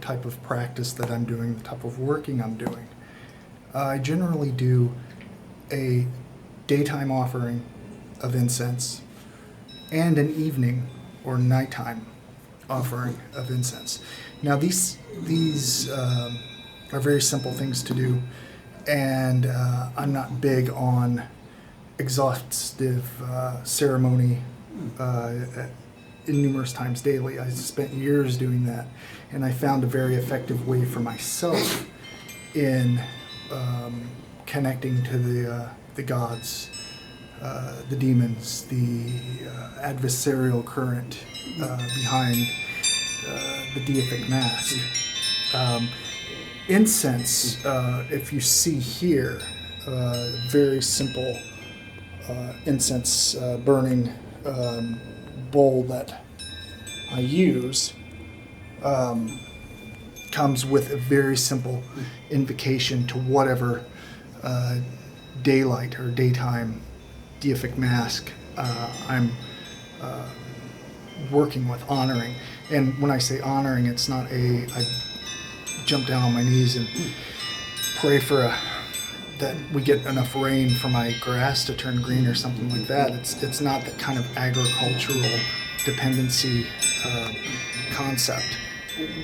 type of practice that I'm doing, the type of working I'm doing, I generally do a daytime offering of incense and an evening or nighttime offering of incense. Now these are very simple things to do, and I'm not big on exhaustive ceremony numerous times daily. I spent years doing that, and I found a very effective way for myself in connecting to the gods, the demons, the adversarial current behind the Deific Mask. Incense, if you see here, very simple incense burning bowl that I use, comes with a very simple invocation to whatever daylight or daytime Deific Mask I'm working with, honoring. And when I say honoring, it's not I jump down on my knees and pray for that we get enough rain for my grass to turn green or something like that. It's not that kind of agricultural dependency concept.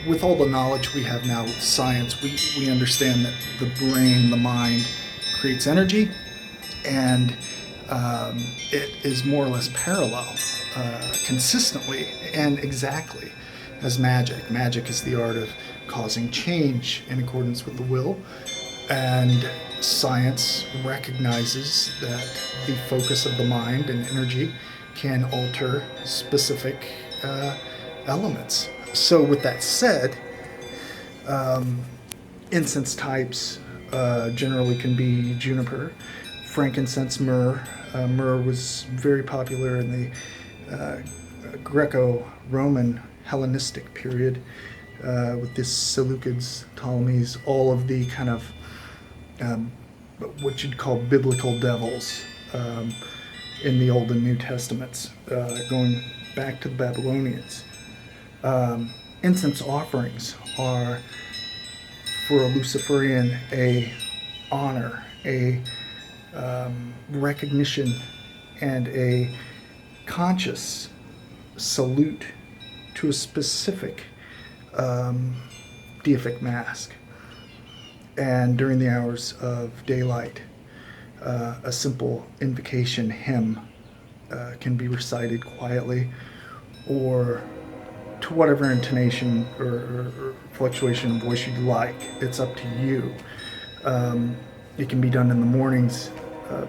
With all the knowledge we have now with science, we understand that the brain, the mind, creates energy, and it is more or less parallel, consistently and exactly as magic. Magic is the art of causing change in accordance with the will, and science recognizes that the focus of the mind and energy can alter specific elements. So with that said, incense types generally can be juniper, frankincense, myrrh. Myrrh was very popular in the Greco-Roman Hellenistic period with the Seleucids, Ptolemies, all of the kind of what you'd call biblical devils in the Old and New Testaments, going back to the Babylonians. Incense offerings are, for a Luciferian, a honor, a recognition, and a conscious salute to a specific Deific Mask. And during the hours of daylight, a simple invocation hymn can be recited quietly, or to whatever intonation or fluctuation of voice you'd like. It's up to you. It can be done in the mornings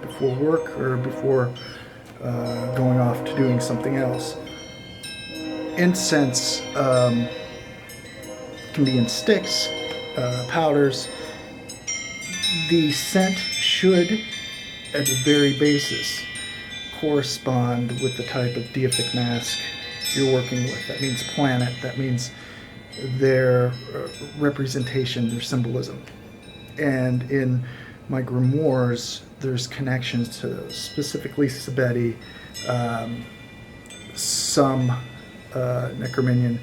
before work or before going off to doing something else. Incense can be in sticks, powders. The scent should, at the very basis, correspond with the type of Deific Mask you're working with. That means planet, that means their representation, their symbolism. And in my grimoires, there's connections to specifically Sabeti, some Necrominion,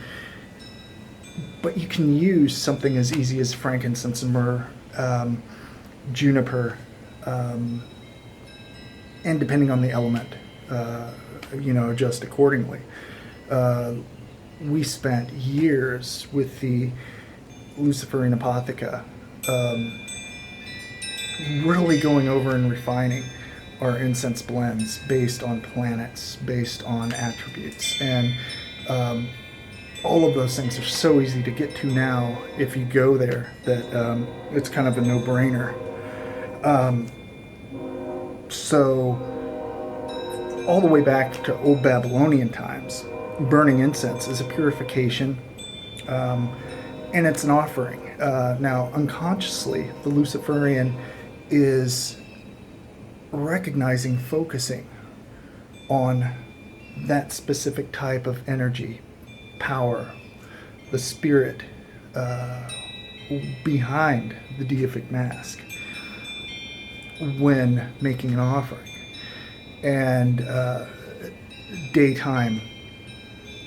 but you can use something as easy as frankincense and myrrh, juniper, and depending on the element, adjust accordingly. We spent years with the Luciferian Apotheosis, really going over and refining our incense blends based on planets, based on attributes, and all of those things are so easy to get to now if you go there that it's kind of a no-brainer. So all the way back to old Babylonian times, burning incense is a purification, and it's an offering. Now, unconsciously, the Luciferian is recognizing, focusing on that specific type of energy, power, the spirit behind the Deific Mask when making an offering. And daytime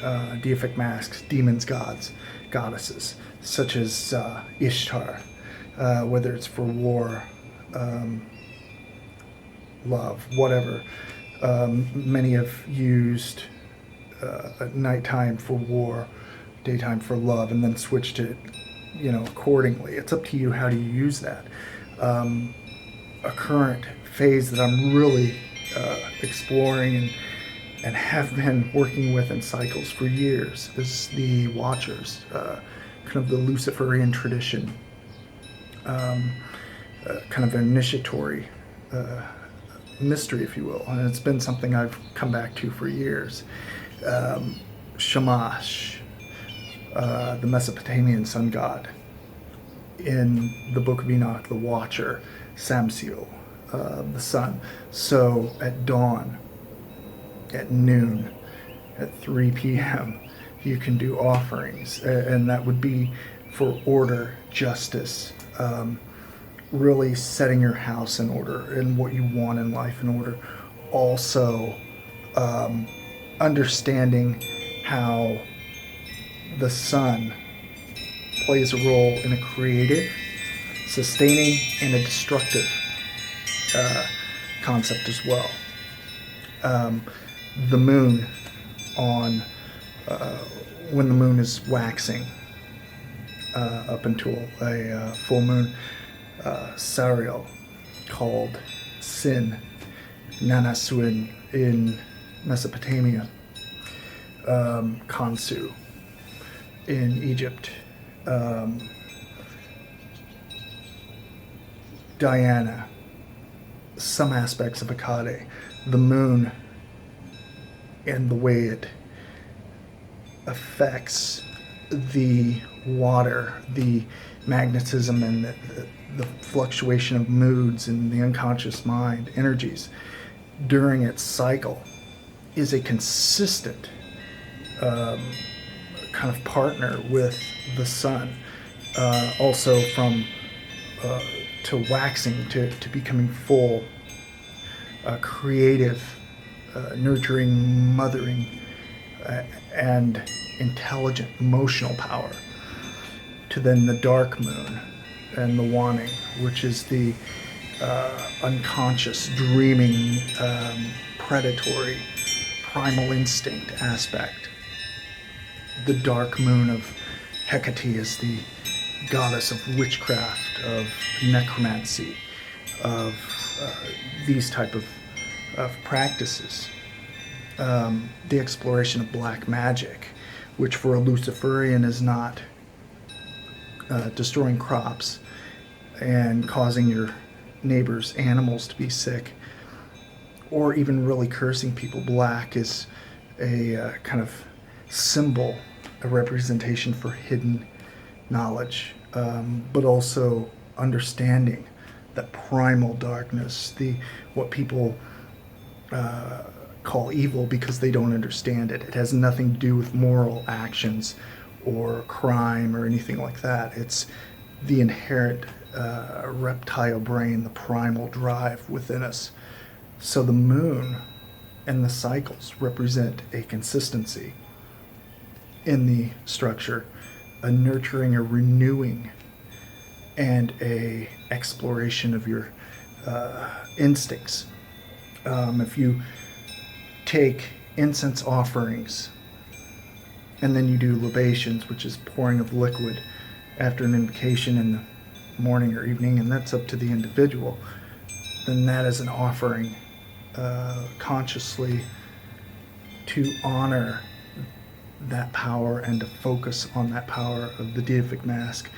Deific Masks, demons, gods, goddesses, such as Ishtar, whether it's for war, love, whatever. Many have used nighttime for war, daytime for love, and then switched it, accordingly. It's up to you how do you use that. A current phase that I'm really exploring and have been working with in cycles for years is the Watchers, kind of the Luciferian tradition, kind of an initiatory mystery, if you will, and it's been something I've come back to for years. Shamash, the Mesopotamian sun god, in the Book of Enoch, the Watcher, Samsiel, the sun. So at dawn, at noon, at 3 p.m., you can do offerings, and that would be for order, justice, really setting your house in order and what you want in life in order. Also, understanding how the sun plays a role in a creative, sustaining, and a destructive concept as well. The moon on when the moon is waxing up until a full moon, Sariel, called Sin, Nanasuin in Mesopotamia, Khonsu in Egypt, Diana, some aspects of Akkad, the moon and the way it affects the water, the magnetism and the fluctuation of moods and the unconscious mind energies during its cycle is a consistent kind of partner with the sun. Also from to waxing to becoming full, creative, nurturing, mothering, and intelligent emotional power, to then the dark moon and the wanting, which is the unconscious, dreaming, predatory, primal instinct aspect. The dark moon of Hecate is the goddess of witchcraft, of necromancy, of these type of practices. The exploration of black magic, which for a Luciferian is not destroying crops and causing your neighbor's animals to be sick, or even really cursing people. Black is a kind of symbol, a representation for hidden knowledge, but also understanding that primal darkness, what people call evil because they don't understand it. It has nothing to do with moral actions or crime or anything like that. It's the inherent reptile brain, the primal drive within us. So the moon and the cycles represent a consistency in the structure, a nurturing, a renewing, and a exploration of your instincts. If you take incense offerings and then you do libations, which is pouring of liquid after an invocation in the morning or evening, and that's up to the individual, then that is an offering consciously to honor that power and to focus on that power of the Deific Mask,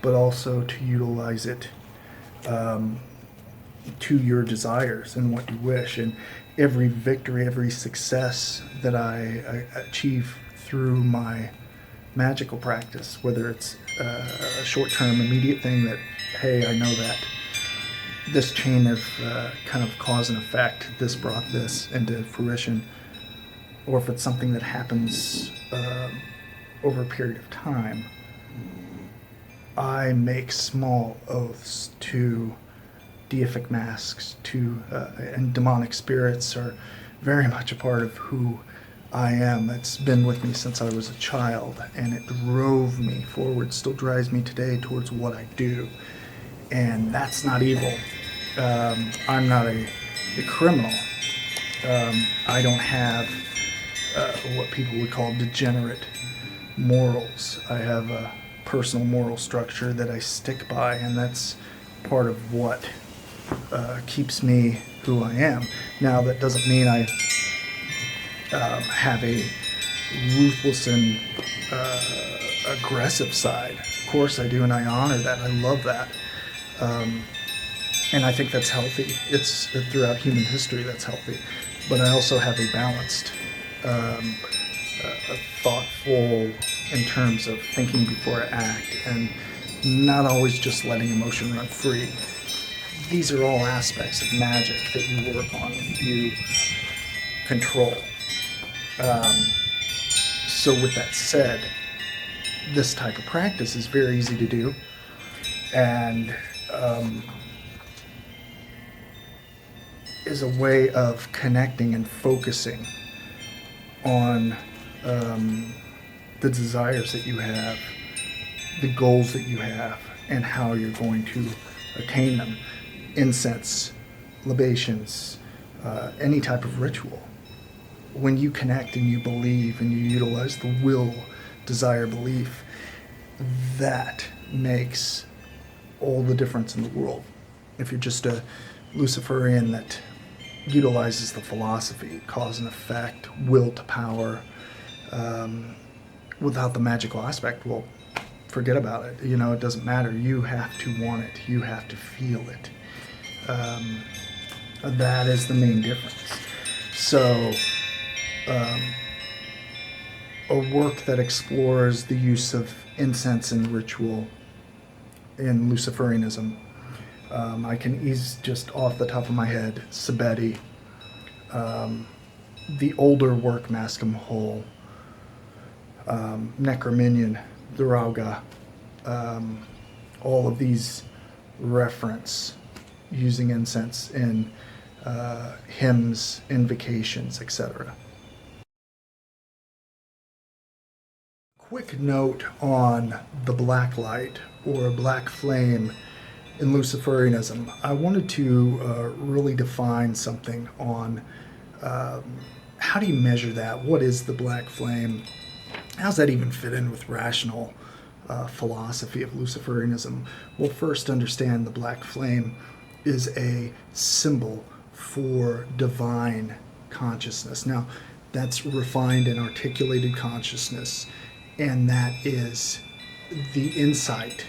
but also to utilize it to your desires and what you wish. And every victory, every success that I achieve through my magical practice, whether it's a short-term, immediate thing that, hey, I know that this chain of kind of cause and effect, this brought this into fruition, or if it's something that happens over a period of time, I make small oaths to Deific Masks, and demonic spirits are very much a part of who I am. It's been with me since I was a child, and it drove me forward, still drives me today towards what I do. And that's not evil. I'm not a criminal. I don't have what people would call degenerate morals. I have a personal moral structure that I stick by, and that's part of what keeps me who I am. Now, that doesn't mean I have a ruthless and aggressive side. Of course I do, and I honor that. I love that. And I think that's healthy. It's throughout human history that's healthy. But I also have a balanced, a thoughtful in terms of thinking before I act, and not always just letting emotion run free. These are all aspects of magic that you work on, you control. So with that said, this type of practice is very easy to do, and is a way of connecting and focusing on the desires that you have, the goals that you have, and how you're going to attain them. Incense, libations, any type of ritual. When you connect and you believe and you utilize the will, desire, belief, that makes all the difference in the world. If you're just a Luciferian that utilizes the philosophy, cause and effect, will to power, without the magical aspect, well, forget about it. You know, it doesn't matter. You have to want it. You have to feel it. That is the main difference. So, a work that explores the use of incense and ritual in Luciferianism. I can ease just off the top of my head, Sabeti, the older work, Mascom Whole, Necrominion, Durauga, all of these reference using incense in hymns, invocations, etc. Quick note on the black light or black flame in Luciferianism. I wanted to really define something on how do you measure that? What is the black flame? How does that even fit in with rational philosophy of Luciferianism? Well, first understand the black flame is a symbol for divine consciousness. Now, that's refined and articulated consciousness, and that is the insight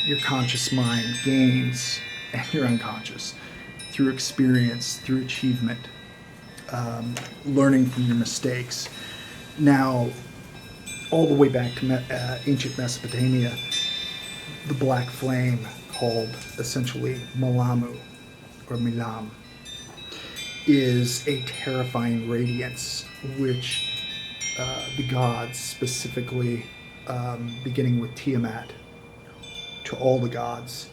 your conscious mind gains and your unconscious through experience, through achievement, learning from your mistakes. Now, all the way back to ancient Mesopotamia, the black flame, called essentially Malamu or Milam, is a terrifying radiance which the gods, specifically beginning with Tiamat, to all the gods,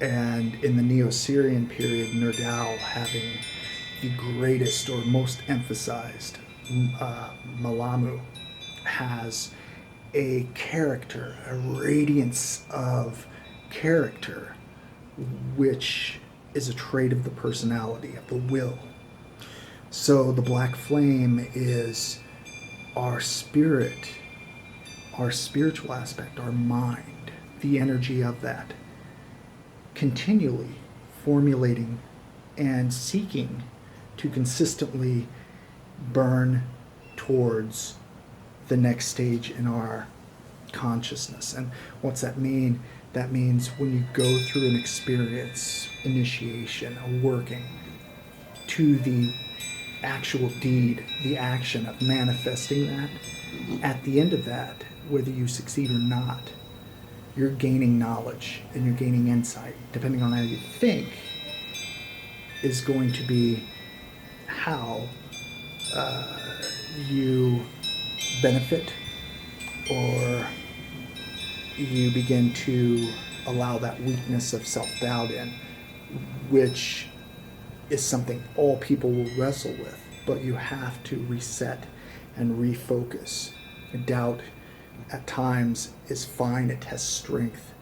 and in the Neo-Syrian period, Nergal having the greatest or most emphasized, Malamu has a character, a radiance of character, which is a trait of the personality, of the will. So the black flame is our spirit, our spiritual aspect, our mind, the energy of that, continually formulating and seeking to consistently burn towards the next stage in our consciousness. And what's that mean? That means when you go through an experience, initiation, a working, to the actual deed, the action of manifesting that, at the end of that, whether you succeed or not, you're gaining knowledge and you're gaining insight, depending on how you think, is going to be how you benefit, or you begin to allow that weakness of self-doubt in, which is something all people will wrestle with, but you have to reset and refocus. Doubt at times is fine, it tests strength,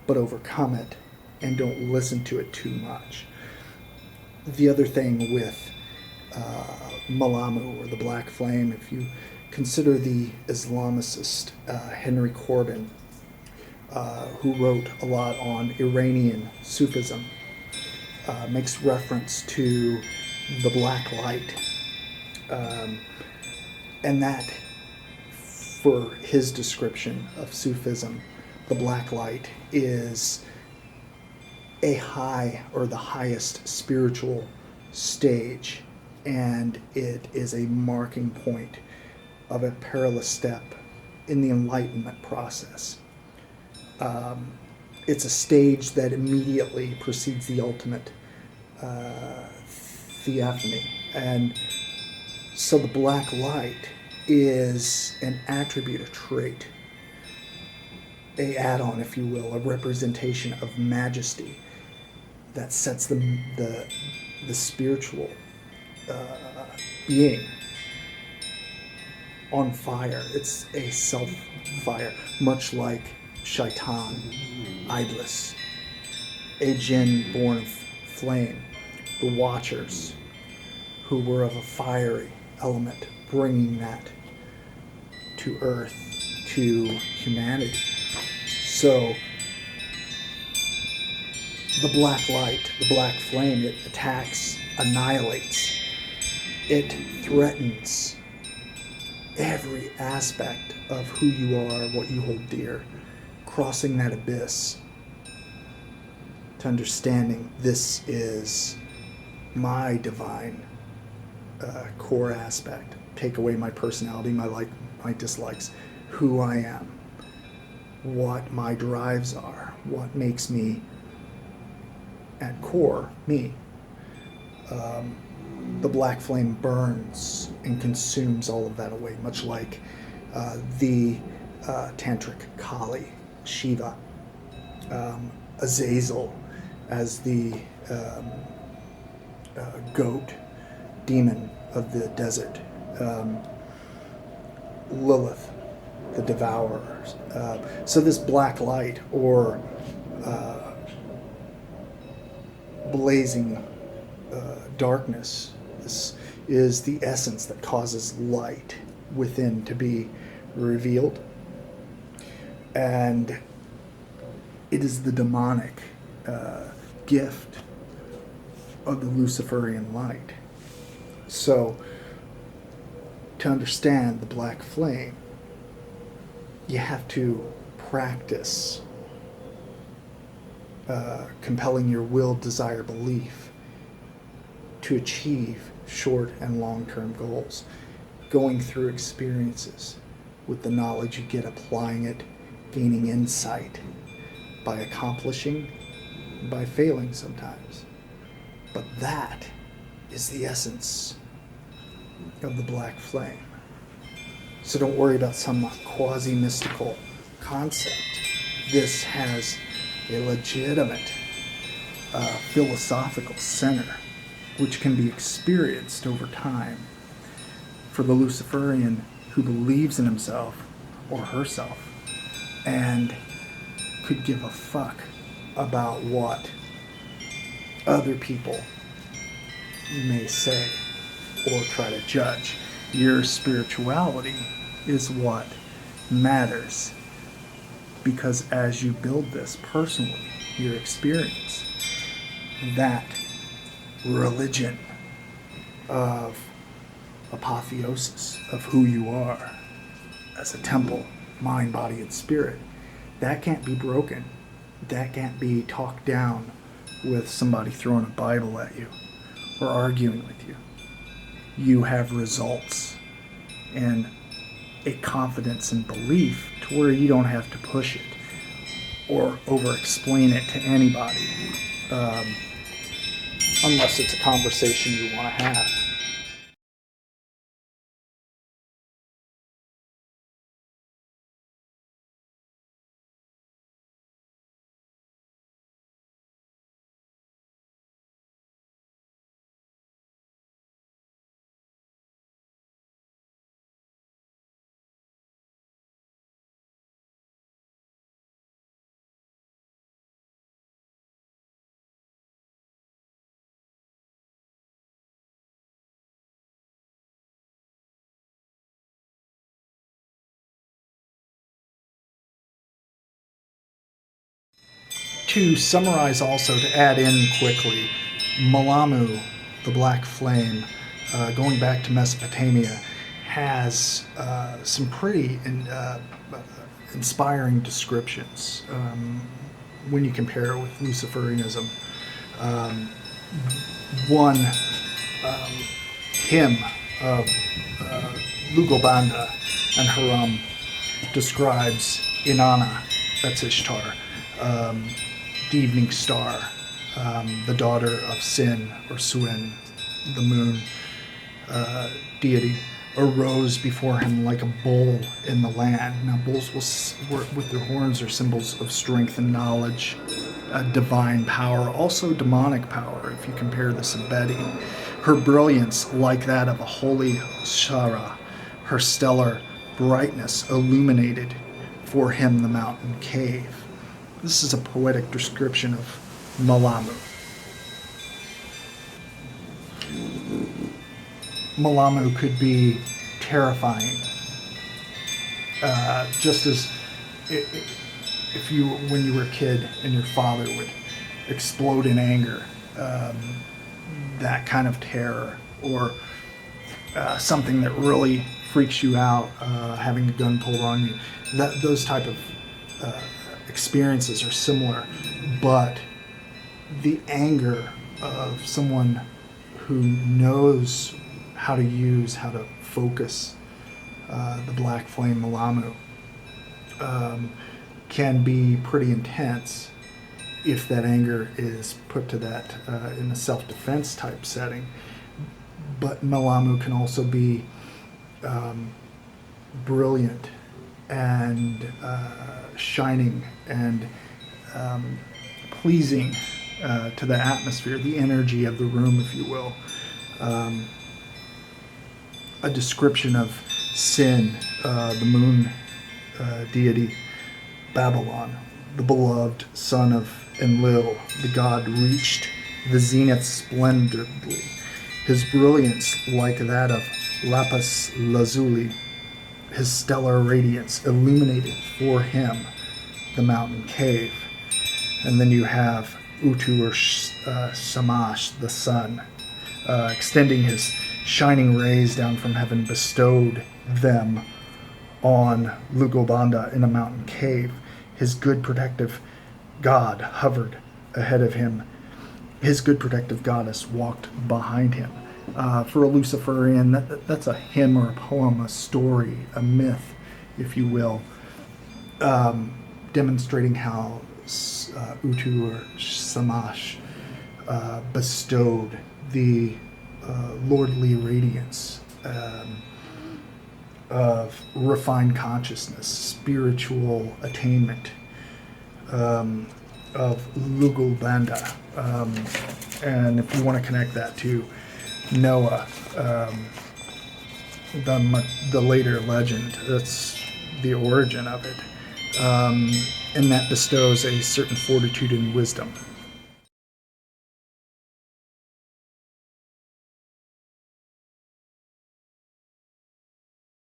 but overcome it and don't listen to it too much. The other thing with Malamu, or the Black Flame, if you consider the Islamicist Henry Corbin, who wrote a lot on Iranian Sufism, makes reference to the black light, and that, for his description of Sufism, the black light is a high, or the highest spiritual stage, and it is a marking point of a perilous step in the enlightenment process. It's a stage that immediately precedes the ultimate theophany. And so the black light is an attribute, a trait, a add-on, if you will, a representation of majesty that sets the spiritual being on fire. It's a self-fire, much like Shaitan, Idlis, a jinn born of flame, the Watchers, who were of a fiery element, bringing that to earth, to humanity. So the black light, the black flame, it attacks, annihilates, it threatens every aspect of who you are, what you hold dear, crossing that abyss to understanding this is my divine core aspect. Take away my personality, my dislikes, who I am, what my drives are, what makes me at core me. The black flame burns and consumes all of that away, much like the tantric Kali, Shiva, Azazel as the goat, demon of the desert, Lilith, the devourers. So this black light, or blazing darkness, this is the essence that causes light within to be revealed. And it is the demonic gift of the Luciferian light. So, to understand the black flame, you have to practice compelling your will, desire, belief to achieve short and long-term goals, going through experiences with the knowledge you get, applying it, gaining insight, by accomplishing, by failing sometimes. But that is the essence of the black flame. So don't worry about some quasi-mystical concept. This has a legitimate philosophical center, which can be experienced over time. For the Luciferian who believes in himself or herself and could give a fuck about what other people may say or try to judge. Your spirituality is what matters, because as you build this personally, your experience, that religion of apotheosis, of who you are as a temple, mind, body, and spirit, that can't be broken. That can't be talked down with somebody throwing a Bible at you or arguing with you. You have results and a confidence and belief to where you don't have to push it or over-explain it to anybody, unless it's a conversation you want to have. To summarize also, to add in quickly, Malamu, the Black Flame, going back to Mesopotamia, has some pretty inspiring descriptions when you compare it with Luciferianism. One hymn of Lugobanda and Haram describes Inanna, that's Ishtar, the evening star, the daughter of Sin or Suen, the moon deity, arose before him like a bull in the land. Now, bulls with their horns are symbols of strength and knowledge, divine power, also demonic power, if you compare the Sabeti. Her brilliance, like that of a holy Shara, her stellar brightness illuminated for him the mountain cave. This is a poetic description of Malamu. Malamu could be terrifying, just as if you, when you were a kid and your father would explode in anger, that kind of terror, or something that really freaks you out, having a gun pulled on you. Those type of experiences are similar, but the anger of someone who knows how to focus the black flame Malamu can be pretty intense if that anger is put to that in a self-defense type setting. But Malamu can also be brilliant and shining and pleasing to the atmosphere, the energy of the room, if you will. A description of Sin, the moon deity, Babylon, the beloved son of Enlil, the god, reached the zenith splendidly. His brilliance, like that of lapis lazuli, his stellar radiance illuminated for him the mountain cave. And then you have Utu or Shamash, the sun, extending his shining rays down from heaven, bestowed them on Lugobanda in a mountain cave. His good protective God hovered ahead of him. His good protective goddess walked behind him. For a Luciferian, that's a hymn or a poem, a story, a myth, if you will, demonstrating how Utu or Shamash bestowed the lordly radiance of refined consciousness, spiritual attainment of Lugobanda. And if you want to connect that to Noah, the later legend, that's the origin of it. And that bestows a certain fortitude and wisdom.